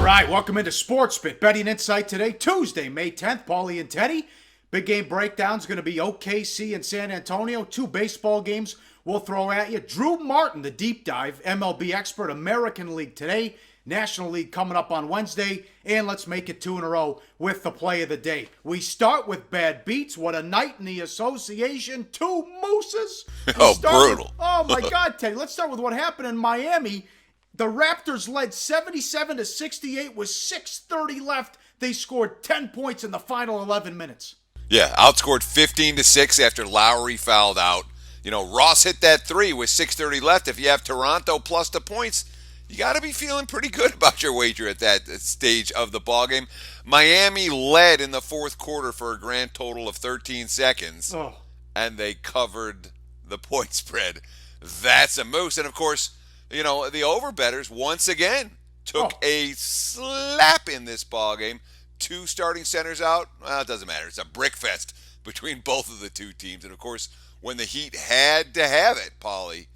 All right, welcome into Sports Bit Betting Insight today, Tuesday, May 10th. Pauly and Teddy. Big game breakdown's going to be OKC and San Antonio. Two baseball games we'll throw at you. Drew Martin, the deep dive, MLB expert, American League today, National League coming up on Wednesday, and let's make it two in a row with the play of the day. We start with bad beats. What a night in the association. Two mooses. Brutal. Oh, my God, Teddy. Let's start with what happened in Miami. The Raptors led 77-68 with 6:30 left. They scored 10 points in the final 11 minutes. Yeah, outscored 15-6 after Lowry fouled out. You know, Ross hit that three with 6:30 left. If you have Toronto plus the points, you got to be feeling pretty good about your wager at that stage of the ballgame. Miami led in the fourth quarter for a grand total of 13 seconds, and they covered the point spread. That's a moose. And, of course, you know, the overbettors once again took a slap in this ballgame. Two starting centers out. Well, it doesn't matter. It's a brick fest between both of the two teams. And, of course, when the Heat had to have it, Pauly,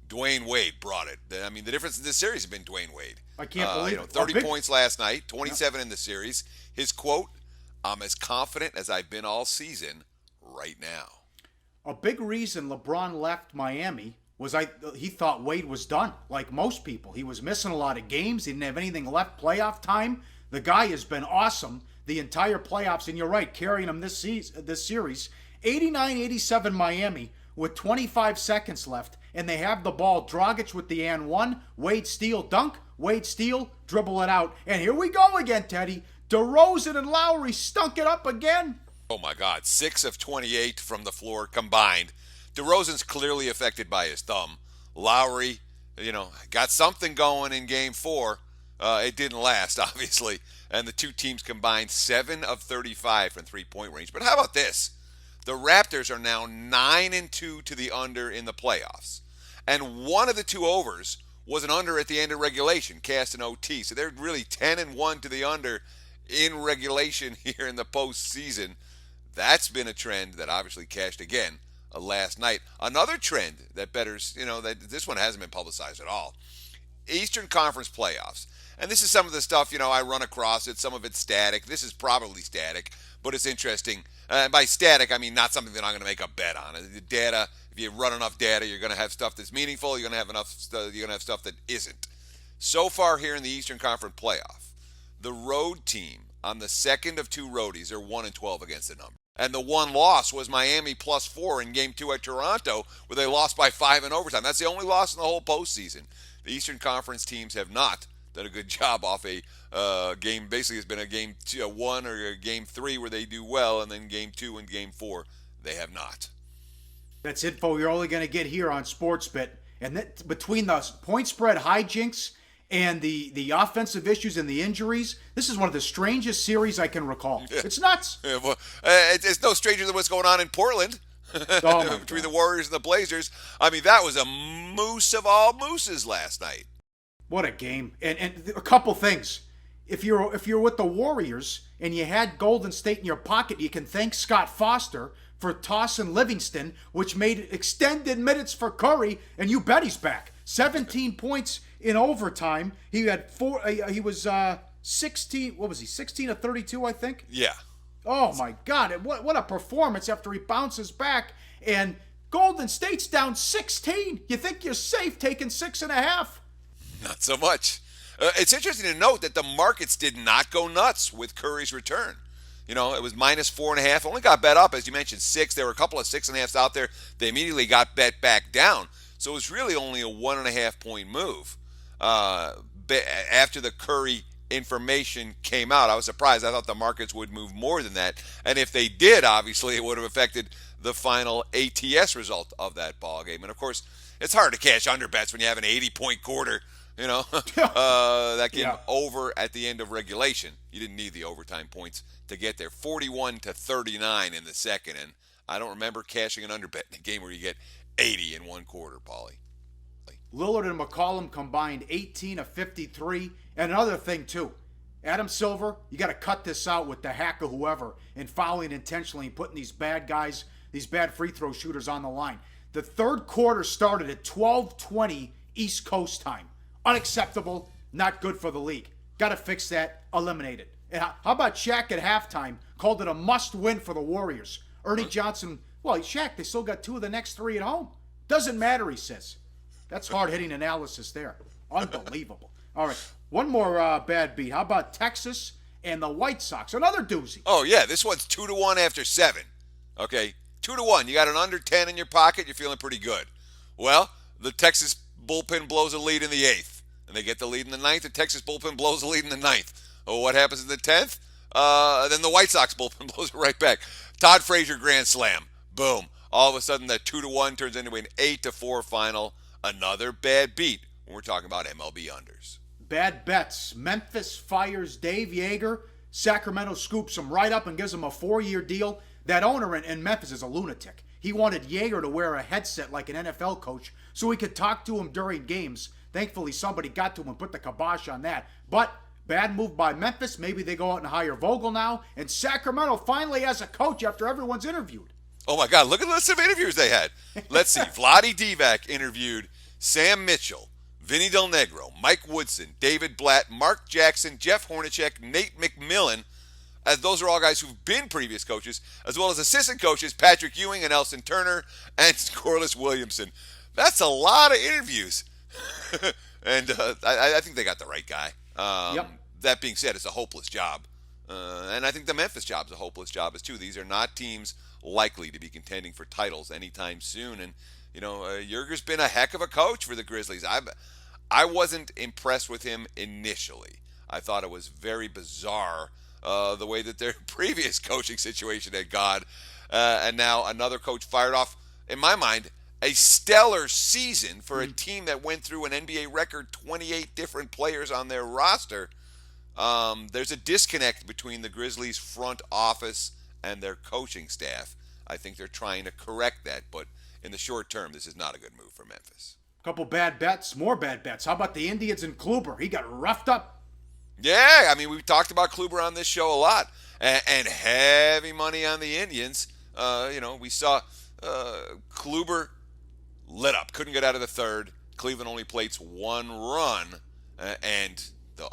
Dwayne Wade brought it. I mean, the difference in this series has been Dwayne Wade. I can't believe it. 30 points last night, 27 in the series. His quote, "I'm as confident as I've been all season right now." A big reason LeBron left Miami was he thought Wade was done, like most people. He was missing a lot of games. He didn't have anything left playoff time. The guy has been awesome the entire playoffs, and you're right, carrying him this series. 89-87 Miami with 25 seconds left, and they have the ball. Dragic with the and one. Wade steal, dunk. Wade steal, dribble it out. And here we go again, Teddy. DeRozan and Lowry stunk it up again. Oh, my God. 6 of 28 from the floor combined. DeRozan's clearly affected by his thumb. Lowry, you know, got something going in Game 4. It didn't last, obviously. And the two teams combined 7 of 35 from three-point range. But how about this? The Raptors are now 9-2 to the under in the playoffs. And one of the two overs was an under at the end of regulation, cast in OT. So they're really 10-1 to the under in regulation here in the postseason. That's been a trend that obviously cashed again last night. Another trend that bettors, you know, that this one hasn't been publicized at all. Eastern Conference playoffs. And this is some of the stuff, you know, I run across it. Some of it's static. This is probably static, but it's interesting. By static, I mean not something that I'm going to make a bet on. The data, if you run enough data, you're going to have stuff that's meaningful. You're going to have you're going to have stuff that isn't. So far here in the Eastern Conference playoff, the road team on the second of two roadies are 1-12 against the number. And the one loss was Miami +4 in Game 2 at Toronto, where they lost by 5 in overtime. That's the only loss in the whole postseason. The Eastern Conference teams have not done a good job off a game. Basically, it's been a Game 1 or a Game 3 where they do well, and then Game 2 and Game 4, they have not. That's info you're only going to get here on SportsBet. And that, between the point spread hijinks and the offensive issues and the injuries, this is one of the strangest series I can recall. Yeah. It's nuts. Yeah, well, it's no stranger than what's going on in Portland between the Warriors and the Blazers. I mean, that was a moose of all mooses last night. What a game. And a couple things. If you're with the Warriors and you had Golden State in your pocket, you can thank Scott Foster for tossing Livingston, which made extended minutes for Curry, and you bet he's back. 17 points in overtime. He had he was 16, what was he, 16 of 32, I think? Yeah. Oh, my God. What a performance after he bounces back. And Golden State's down 16. You think you're safe taking 6.5? Not so much. It's interesting to note that the markets did not go nuts with Curry's return. You know, it was -4.5. Only got bet up, as you mentioned, 6. There were a couple of 6.5s out there. They immediately got bet back down. So it was really only a 1.5-point move. After the Curry information came out, I was surprised. I thought the markets would move more than that. And if they did, obviously, it would have affected the final ATS result of that ball game. And, of course, it's hard to cash under bets when you have an 80-point quarter. You know, that game over at the end of regulation. You didn't need the overtime points to get there. 41-39 in the second, and I don't remember cashing an underbet in a game where you get 80 in one quarter, Pauly. Lillard and McCollum combined 18 of 53. And another thing, too. Adam Silver, you got to cut this out with the hack of whoever and fouling intentionally and putting these bad guys, these bad free throw shooters on the line. The third quarter started at 12:20 East Coast time. Unacceptable, not good for the league. Got to fix that, eliminate it. And how about Shaq at halftime called it a must-win for the Warriors? Ernie Johnson, well, Shaq, they still got 2 of the next 3 at home. Doesn't matter, he says. That's hard-hitting analysis there. Unbelievable. All right, one more bad beat. How about Texas and the White Sox? Another doozy. Oh, yeah, this one's 2-1 after 7. Okay, 2-1. You got an under 10 in your pocket, you're feeling pretty good. Well, the Texas bullpen blows a lead in the 8th, and they get the lead in the 9th. The Texas bullpen blows a lead in the 9th. Oh, what happens in the 10th? Then the White Sox bullpen blows it right back. Todd Frazier grand slam. Boom. All of a sudden, that 2-1 turns into an 8-4 final. Another bad beat when we're talking about MLB unders. Bad bets. Memphis fires Dave Yeager. Sacramento scoops him right up and gives him a 4-year deal. That owner in Memphis is a lunatic. He wanted Yeager to wear a headset like an NFL coach so he could talk to him during games. Thankfully, somebody got to him and put the kibosh on that. But bad move by Memphis. Maybe they go out and hire Vogel now. And Sacramento finally has a coach after everyone's interviewed. Oh, my God. Look at the list of interviews they had. Let's see. Vlade Divac interviewed Sam Mitchell, Vinny Del Negro, Mike Woodson, David Blatt, Mark Jackson, Jeff Hornacek, Nate McMillan. As those are all guys who've been previous coaches, as well as assistant coaches Patrick Ewing and Elson Turner and Corliss Williamson. That's a lot of interviews. And I think they got the right guy. Yep. That being said, it's a hopeless job. And I think the Memphis job's a hopeless job as too. These are not teams likely to be contending for titles anytime soon. And, Yeager's been a heck of a coach for the Grizzlies. I wasn't impressed with him initially. I thought it was very bizarre the way that their previous coaching situation had gone. And now another coach fired off, in my mind, a stellar season for a team that went through an NBA record 28 different players on their roster. There's a disconnect between the Grizzlies' front office and their coaching staff. I think they're trying to correct that, but in the short term, this is not a good move for Memphis. Couple bad bets, more bad bets. How about the Indians and Kluber? He got roughed up. Yeah, I mean, we've talked about Kluber on this show a lot, and heavy money on the Indians. We saw Kluber lit up, couldn't get out of the third. Cleveland only plates 1 run, and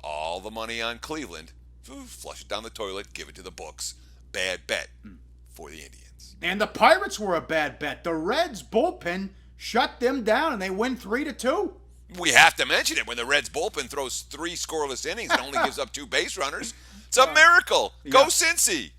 all the money on Cleveland, flush it down the toilet, give it to the books. Bad bet for the Indians. And the Pirates were a bad bet. The Reds bullpen shut them down, and they win 3-2. We have to mention it when the Reds bullpen throws 3 scoreless innings and only gives up 2 base runners. It's a miracle. Go Cincy.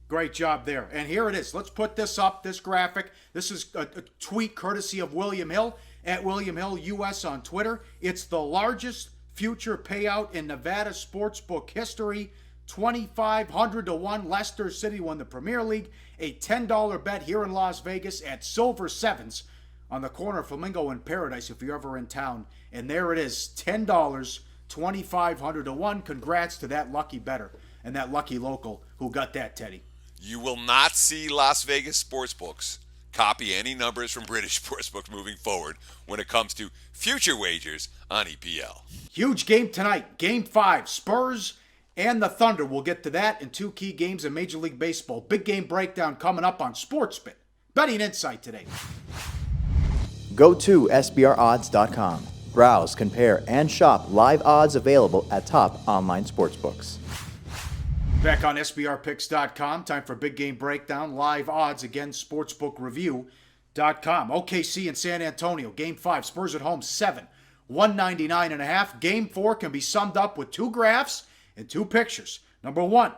Great job there. And here it is. Let's put this up, this graphic. This is a tweet courtesy of William Hill, at William Hill US on Twitter. It's the largest future payout in Nevada sportsbook history. 2,500 to 1. Leicester City won the Premier League. A $10 bet here in Las Vegas at Silver Sevens on the corner of Flamingo and Paradise if you're ever in town. And there it is, $10, 2,500 to 1. Congrats to that lucky bettor and that lucky local who got that, Teddy. You will not see Las Vegas sportsbooks copy any numbers from British sportsbooks moving forward when it comes to future wagers on EPL. Huge game tonight, Game 5, Spurs and the Thunder. We'll get to that and 2 key games in Major League Baseball. Big game breakdown coming up on SportsBit. Betting Insight today. Go to SBRodds.com. Browse, compare, and shop live odds available at top online sportsbooks. Back on SBRpicks.com. Time for big game breakdown. Live odds again, sportsbookreview.com. OKC and San Antonio. Game 5. Spurs at home 7. 199.5. Game 4 can be summed up with 2 graphs and 2 pictures. Number 1,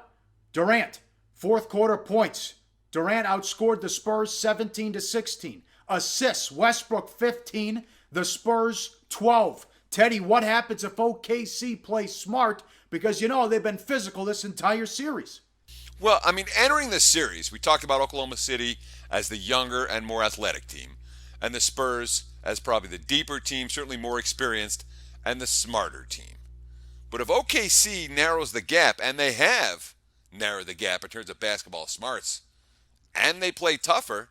Durant. Fourth quarter points. Durant outscored the Spurs 17-16. Assists, Westbrook 15. The Spurs 12. Teddy, what happens if OKC plays smart? Because, they've been physical this entire series. Well, I mean, entering this series, we talked about Oklahoma City as the younger and more athletic team, and the Spurs as probably the deeper team, certainly more experienced, and the smarter team. But if OKC narrows the gap, and they have narrowed the gap in terms of basketball smarts, and they play tougher,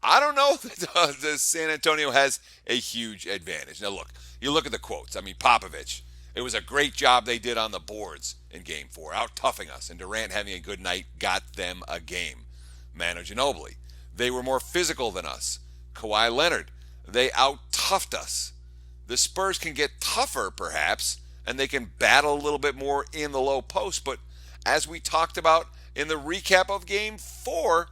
I don't know that San Antonio has a huge advantage. Now, look, you look at the quotes. I mean, Popovich, it was a great job they did on the boards in Game 4, out-toughing us, and Durant having a good night got them a game. Manu Ginobili, they were more physical than us. Kawhi Leonard, they out-toughed us. The Spurs can get tougher, perhaps, and they can battle a little bit more in the low post. But as we talked about in the recap of Game 4,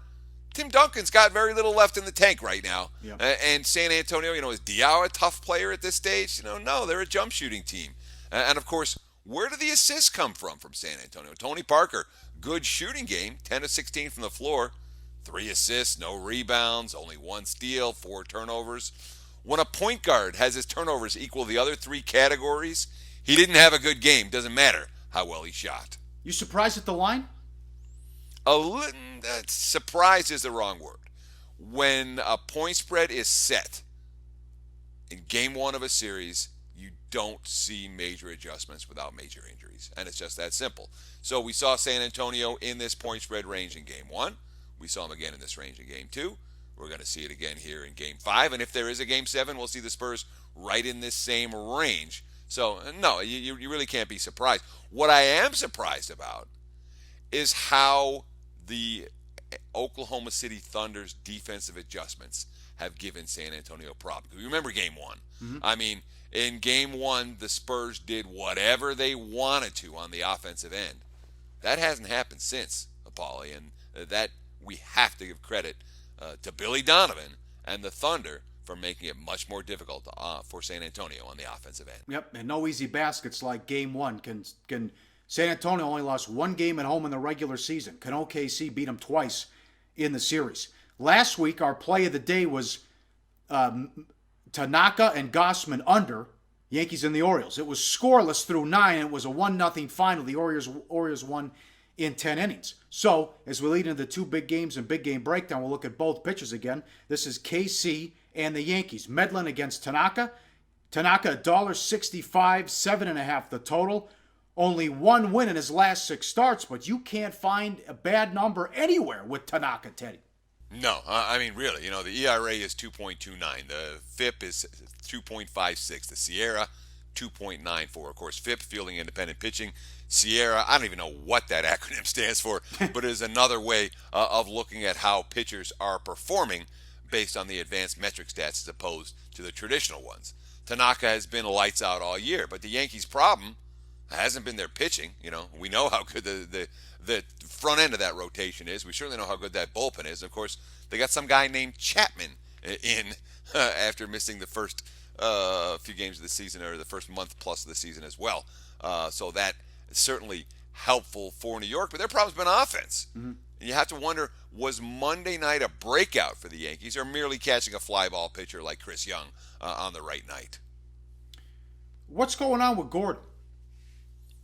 Tim Duncan's got very little left in the tank right now. Yeah. And San Antonio, is Diaw a tough player at this stage? No, they're a jump shooting team. And of course, where do the assists come from San Antonio? Tony Parker, good shooting game, 10 of 16 from the floor, 3 assists, no rebounds, only 1 steal, 4 turnovers. When a point guard has his turnovers equal the other 3 categories, he didn't have a good game. Doesn't matter how well he shot. You surprised at the line? Surprise is the wrong word. When a point spread is set in Game 1 of a series, you don't see major adjustments without major injuries. And it's just that simple. So we saw San Antonio in this point spread range in Game 1. We saw them again in this range in Game 2. We're going to see it again here in Game 5. And if there is a Game 7, we'll see the Spurs right in this same range. So, no, you really can't be surprised. What I am surprised about is how the Oklahoma City Thunder's defensive adjustments have given San Antonio problems. You remember Game 1. Mm-hmm. I mean, in Game 1, the Spurs did whatever they wanted to on the offensive end. That hasn't happened since, Pauly, and that we have to give credit to Billy Donovan and the Thunder for making it much more difficult for San Antonio on the offensive end. Yep, and no easy baskets like Game 1. Can San Antonio only lost 1 game at home in the regular season. Can OKC beat them twice in the series? Last week, our play of the day was Tanaka and Gossman under Yankees and the Orioles. It was scoreless through 9, and it was a 1-0 final. The Orioles won in 10 innings. So, as we lead into the 2 big games and big game breakdown, we'll look at both pitchers again. This is KC and the Yankees. Medlin against Tanaka. Tanaka, $1.65, 7.5 the total. Only 1 win in his last 6 starts, but you can't find a bad number anywhere with Tanaka, Teddy. No, I mean, really, the ERA is 2.29. The FIP is 2.56. The Sierra, 2.94. Of course, FIP, fielding independent pitching. Sierra, I don't even know what that acronym stands for, but it is another way of looking at how pitchers are performing based on the advanced metric stats as opposed to the traditional ones. Tanaka has been lights out all year, but the Yankees' problem hasn't been their pitching. We know how good the front end of that rotation is. We certainly know how good that bullpen is. Of course, they got some guy named Chapman in after missing the first few games of the season, or the first month plus of the season as well. So that is certainly helpful for New York. But their problem's been offense. Mm-hmm. And you have to wonder, was Monday night a breakout for the Yankees, or merely catching a fly ball pitcher like Chris Young on the right night? What's going on with Gordon?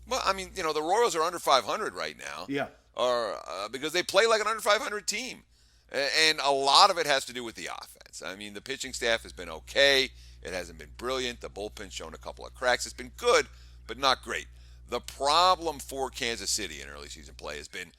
Well, I mean, the Royals are under 500 right now. Yeah. Because they play like an under 500 team. And a lot of it has to do with the offense. I mean, the pitching staff has been okay. It hasn't been brilliant. The bullpen's shown a couple of cracks. It's been good, but not great. The problem for Kansas City in early season play has been,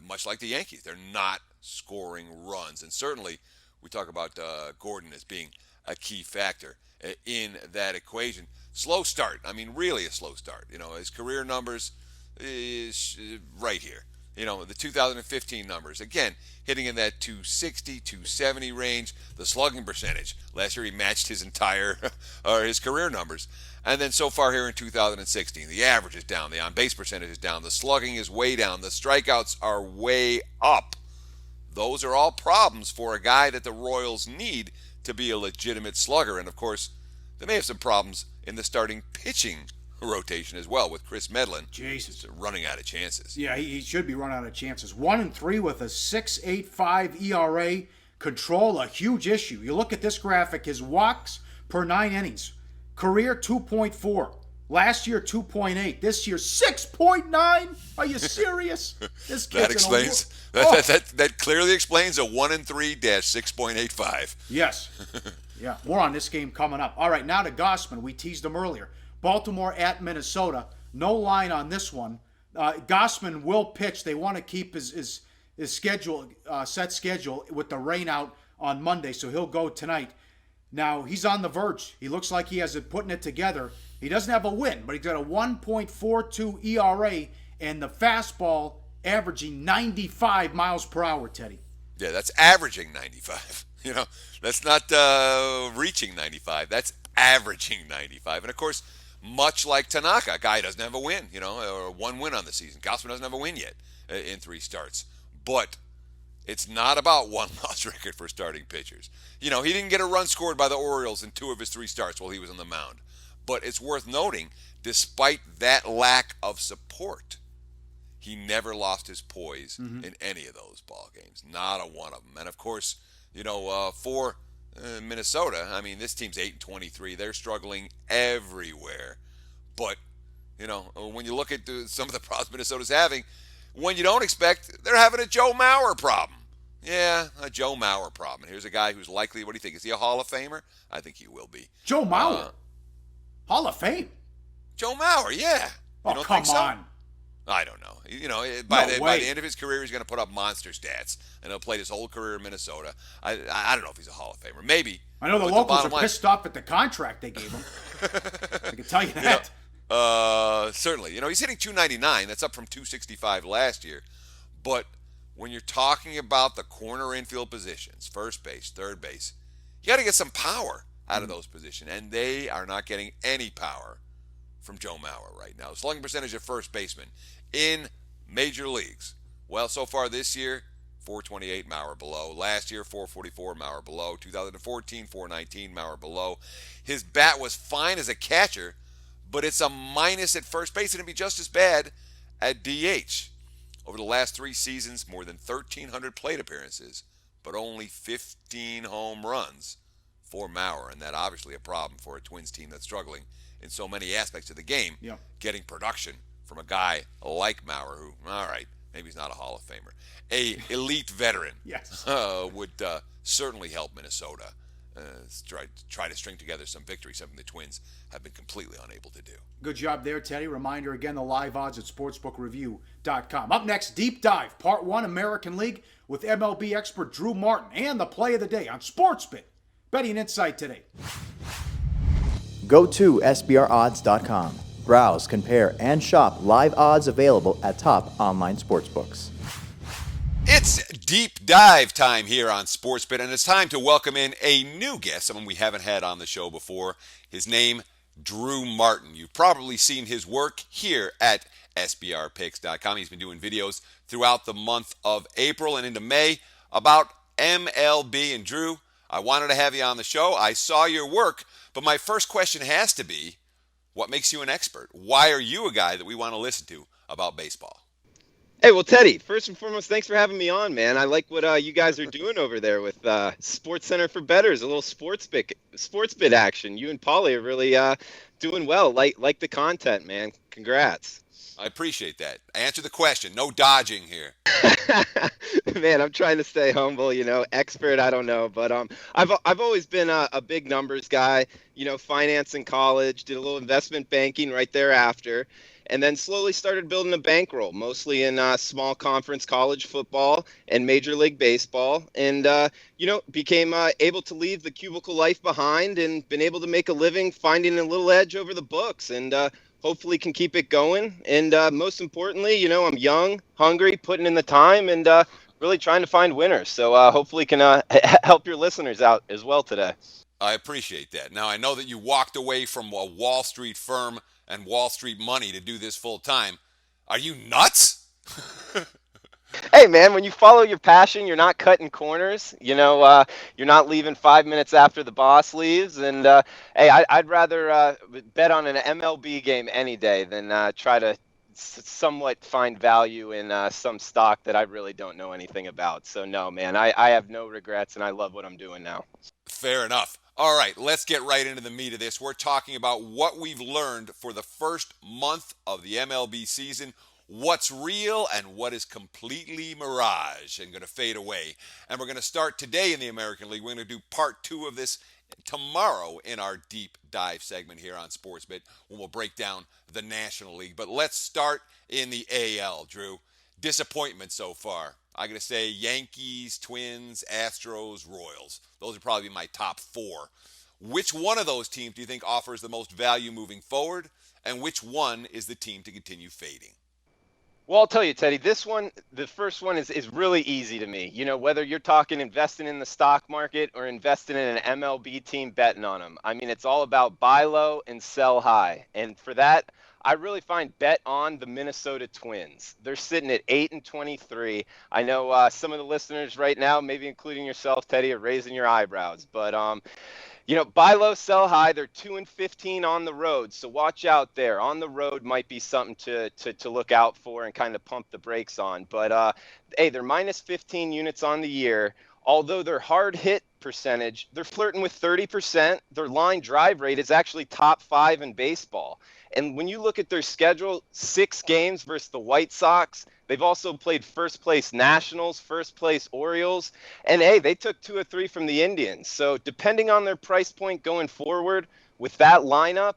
much like the Yankees, they're not scoring runs. And certainly, we talk about Gordon as being a key factor in that equation. Slow start. I mean, really a slow start. His career numbers is right here. The 2015 numbers, again, hitting in that 260, 270 range. The slugging percentage. Last year he matched his entire, or his career numbers. And then so far here in 2016, the average is down. The on-base percentage is down. The slugging is way down. The strikeouts are way up. Those are all problems for a guy that the Royals need to be a legitimate slugger. And, of course, they may have some problems in the starting pitching rotation as well, with Chris Medlin running out of chances. Yeah, he should be running out of chances. 1-3 with a 6.85 ERA. Control, a huge issue. You look at this graphic, his walks per 9 innings. Career 2.4. Last year 2.8. This year 6.9. Are you serious? This kid's that explains. That clearly explains a 1-3-6.85. Yes. Yeah. More on this game coming up. All right, now to Gossman. We teased him earlier. Baltimore at Minnesota. No line on this one. Gossman will pitch. They want to keep his schedule, set schedule, with the rain out on Monday, so he'll go tonight. Now, he's on the verge. He looks like he has it putting it together. He doesn't have a win, but he's got a 1.42 ERA and the fastball averaging 95 miles per hour, Teddy. Yeah, that's averaging 95. That's not reaching 95. That's averaging 95. And, of course, much like Tanaka. Guy doesn't have a win, or one win on the season. Gausman doesn't have a win yet in 3 starts. But it's not about one-loss record for starting pitchers. He didn't get a run scored by the Orioles in 2 of his 3 starts while he was on the mound. But it's worth noting, despite that lack of support, he never lost his poise in any of those ball games. Not a one of them. And of course, for Minnesota, I mean, this team's 8-23. They're struggling everywhere. But, when you look at some of the problems Minnesota's having, when you don't expect, they're having a Joe Mauer problem. Yeah, a Joe Mauer problem. Here's a guy who's likely, what do you think? Is he a Hall of Famer? I think he will be. Joe Mauer? Hall of Fame? Joe Mauer, yeah. Oh, don't come think so? on. I don't know. By the end of his career, he's going to put up monster stats, and he'll play his whole career in Minnesota. I don't know if he's a Hall of Famer. Maybe. I know the locals are pissed off at the contract they gave him. I can tell you that. Certainly. He's hitting .299. That's up from .265 last year. But when you're talking about the corner infield positions, first base, third base, you got to get some power out of those positions, and they are not getting any power from Joe Mauer right now. Slugging percentage of first baseman in major leagues. Well, so far this year, 428, Mauer below. Last year, 444, Mauer below. 2014, 419, Mauer below. His bat was fine as a catcher, but it's a minus at first base, and it'd be just as bad at DH. Over the last 3 seasons, more than 1,300 plate appearances, but only 15 home runs for Mauer, and that obviously a problem for a Twins team that's struggling in so many aspects of the game, getting production from a guy like Mauer, who, all right, maybe he's not a Hall of Famer. A elite veteran would certainly help Minnesota try to string together some victory, something the Twins have been completely unable to do. Good job there, Teddy. Reminder again, the live odds at sportsbookreview.com. Up next, Deep Dive, Part 1, American League, with MLB expert Drew Martin and the play of the day on SportsBit. Betting Insight today. Go to SBRodds.com. Browse, compare, and shop live odds available at top online sportsbooks. It's deep dive time here on SportsBit, and it's time to welcome in a new guest, someone we haven't had on the show before. His name, Drew Martin. You've probably seen his work here at SBRpicks.com. He's been doing videos throughout the month of April and into May about MLB. And Drew, I wanted to have you on the show. I saw your work, but my first question has to be, what makes you an expert? Why are you a guy that we want to listen to about baseball? Hey, well, Teddy, first and foremost, thanks for having me on, man. I like what you guys are doing over there with Sports Center for Bettors, a little sports bit action. You and Pauly are really doing well. Like the content, man. Congrats. I appreciate that. Answer the question. No dodging here. Man, I'm trying to stay humble, expert, I don't know. But I've always been a big numbers guy, finance in college, did a little investment banking right thereafter. And then slowly started building a bankroll, mostly in small conference college football and Major League Baseball. And, became able to leave the cubicle life behind and been able to make a living finding a little edge over the books. And hopefully can keep it going. And most importantly, I'm young, hungry, putting in the time, and really trying to find winners. So hopefully can help your listeners out as well today. I appreciate that. Now, I know that you walked away from a Wall Street firm and Wall Street money to do this full time. Are you nuts? Hey, man, when you follow your passion, you're not cutting corners. You're not leaving 5 minutes after the boss leaves. And, hey, I'd rather bet on an MLB game any day than try to somewhat find value in some stock that I really don't know anything about. So, no, man, I have no regrets, and I love what I'm doing now. Fair enough. All right, let's get right into the meat of this. We're talking about what we've learned for the first month of the MLB season, what's real and what is completely mirage and going to fade away. And we're going to start today in the American League. We're going to do part 2 of this tomorrow in our deep dive segment here on SportsBit when we'll break down the National League. But let's start in the AL, Drew. Disappointment so far. I'm going to say Yankees, Twins, Astros, Royals. Those would probably be my top 4. Which one of those teams do you think offers the most value moving forward? And which one is the team to continue fading? Well, I'll tell you, Teddy, this one, the first one is really easy to me. Whether you're talking investing in the stock market or investing in an MLB team, betting on them. I mean, it's all about buy low and sell high. And for that, I really find bet on the Minnesota Twins. They're sitting at 8-23. I know some of the listeners right now, maybe including yourself, Teddy, are raising your eyebrows. But buy low, sell high. They're 2-15 on the road, so watch out there. On the road might be something to look out for and kind of pump the brakes on. But hey, they're minus 15 units on the year. Although their hard hit percentage, they're flirting with 30%. Their line drive rate is actually top 5 in baseball. And when you look at their schedule, 6 games versus the White Sox. They've also played first place Nationals, first place Orioles, and hey, they took 2 or 3 from the Indians. So depending on their price point going forward with that lineup,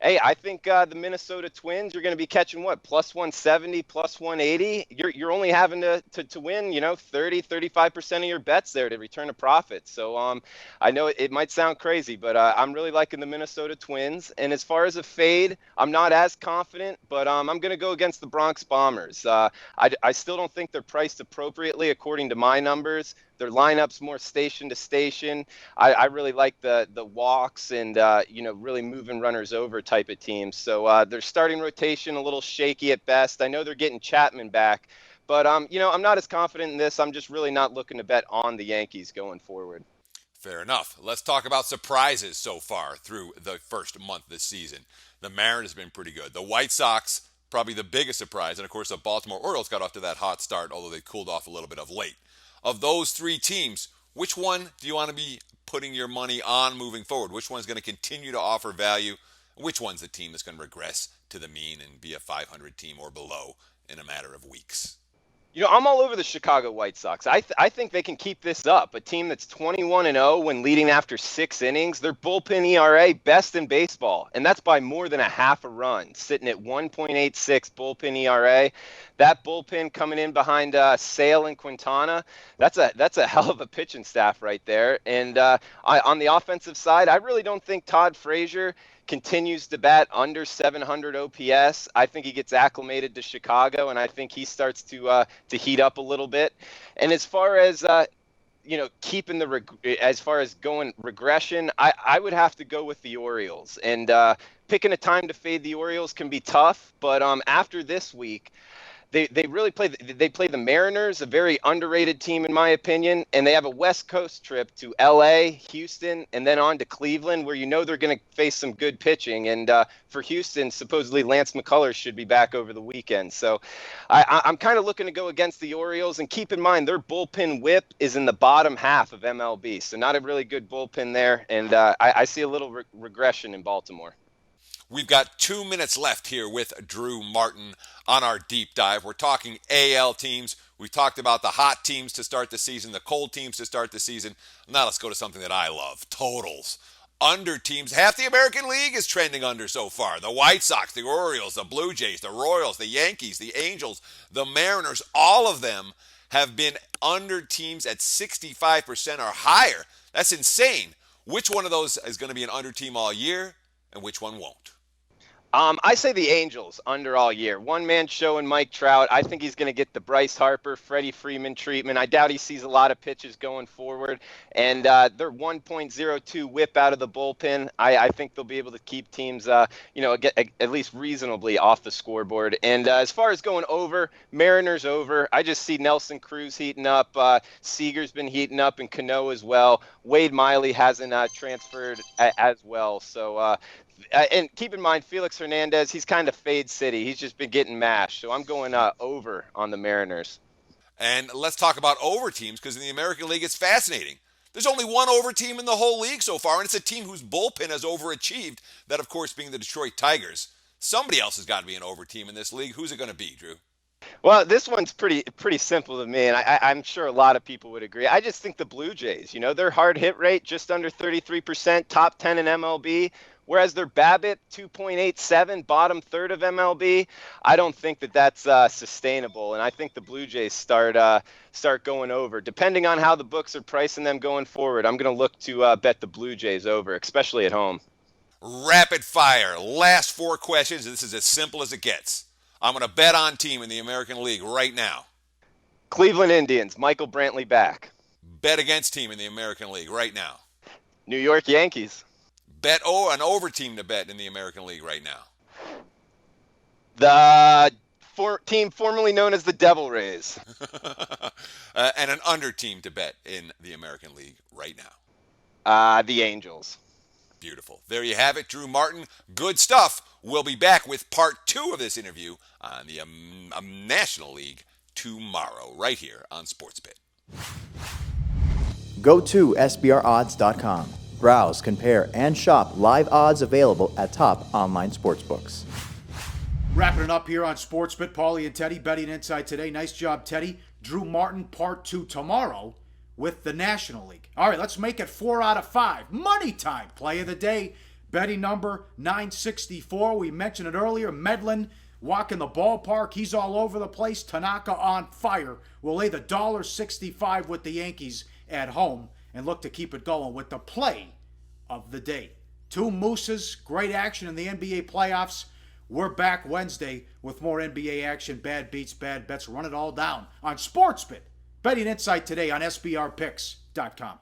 hey, I think the Minnesota Twins, you're going to be catching what, plus 170, plus 180. You're only having to win, 30-35% of your bets there to return a profit. So I know it might sound crazy, but I'm really liking the Minnesota Twins. And as far as a fade, I'm not as confident, but I'm going to go against the Bronx Bombers. I still don't think they're priced appropriately according to my numbers. Their lineup's more station to station. I really like the walks and really moving runners over type of teams. So their starting rotation a little shaky at best. I know they're getting Chapman back, but I'm not as confident in this. I'm just really not looking to bet on the Yankees going forward. Fair enough. Let's talk about surprises so far through the first month this season. The Mariners have been pretty good. The White Sox, probably the biggest surprise. And, of course, the Baltimore Orioles got off to that hot start, although they cooled off a little bit of late. Of those 3 teams, which one do you want to be putting your money on moving forward? Which one's going to continue to offer value? Which one's the team that's going to regress to the mean and be a 500 team or below in a matter of weeks? I'm all over the Chicago White Sox. I think they can keep this up. A team that's 21-0 when leading after 6 innings. Their bullpen ERA best in baseball, and that's by more than a half a run, sitting at 1.86 bullpen ERA. That bullpen coming in behind Sale and Quintana, that's a hell of a pitching staff right there. And on the offensive side, I really don't think Todd Frazier continues to bat under 700 OPS. I think he gets acclimated to Chicago, and I think he starts to heat up a little bit. And as far as keeping as far as going regression, I would have to go with the Orioles. And picking a time to fade the Orioles can be tough, but after this week, They really play the Mariners, a very underrated team in my opinion, and they have a West Coast trip to LA, Houston, and then on to Cleveland, where they're going to face some good pitching. And for Houston, supposedly Lance McCullers should be back over the weekend. So I'm kind of looking to go against the Orioles, and keep in mind their bullpen whip is in the bottom half of MLB, so not a really good bullpen there. And I see a little regression in Baltimore. We've got 2 minutes left here with Drew Martin on our deep dive. We're talking AL teams. We talked about the hot teams to start the season, the cold teams to start the season. Now let's go to something that I love, totals. Under teams. Half the American League is trending under so far. The White Sox, the Orioles, the Blue Jays, the Royals, the Yankees, the Angels, the Mariners, all of them have been under teams at 65% or higher. That's insane. Which one of those is going to be an under team all year, and which one won't? I say the Angels under all year. One-man show in Mike Trout. I think he's going to get the Bryce Harper, Freddie Freeman treatment. I doubt he sees a lot of pitches going forward. And their 1.02 whip out of the bullpen, I think they'll be able to keep teams, get at least reasonably off the scoreboard. And as far as going over, Mariners over. I just see Nelson Cruz heating up. Seager's been heating up, and Cano as well. Wade Miley hasn't transferred as well. So, and keep in mind, Felix Hernandez, he's kind of fade city. He's just been getting mashed. So I'm going over on the Mariners. And let's talk about over teams, because in the American League, it's fascinating. There's only one over team in the whole league so far, and it's a team whose bullpen has overachieved, that, of course, being the Detroit Tigers. Somebody else has got to be an over team in this league. Who's it going to be, Drew? Well, this one's pretty simple to me, and I'm sure a lot of people would agree. I just think the Blue Jays, their hard hit rate just under 33%, top 10 in MLB, whereas their BABIP 2.87, bottom third of MLB. I don't think that's sustainable, and I think the Blue Jays start going over. Depending on how the books are pricing them going forward, I'm going to look to bet the Blue Jays over, especially at home. Rapid fire. Last 4 questions. This is as simple as it gets. I'm going to bet on team in the American League right now. Cleveland Indians, Michael Brantley back. Bet against team in the American League right now. New York Yankees. Bet an over team to bet in the American League right now. The team formerly known as the Devil Rays. And an under team to bet in the American League right now. The Angels. Beautiful. There you have it, Drew Martin. Good stuff. We'll be back with part 2 of this interview on the National League tomorrow, right here on SportsBit. Go to SBRodds.com. Browse, compare, and shop live odds available at top online sportsbooks. Wrapping it up here on SportsBit, Pauly and Teddy betting inside today. Nice job, Teddy. Drew Martin, part 2 tomorrow with the National League. All right, let's make it 4 out of 5. Money time. Play of the day. Betting number 964. We mentioned it earlier. Medlin walking the ballpark. He's all over the place. Tanaka on fire. We'll lay the $1.65 with the Yankees at home and look to keep it going with the play of the day. 2 Mooses. Great action in the NBA playoffs. We're back Wednesday with more NBA action, bad beats, bad bets. Run it all down on SportsBit. Betting Insight today on SBRPicks.com.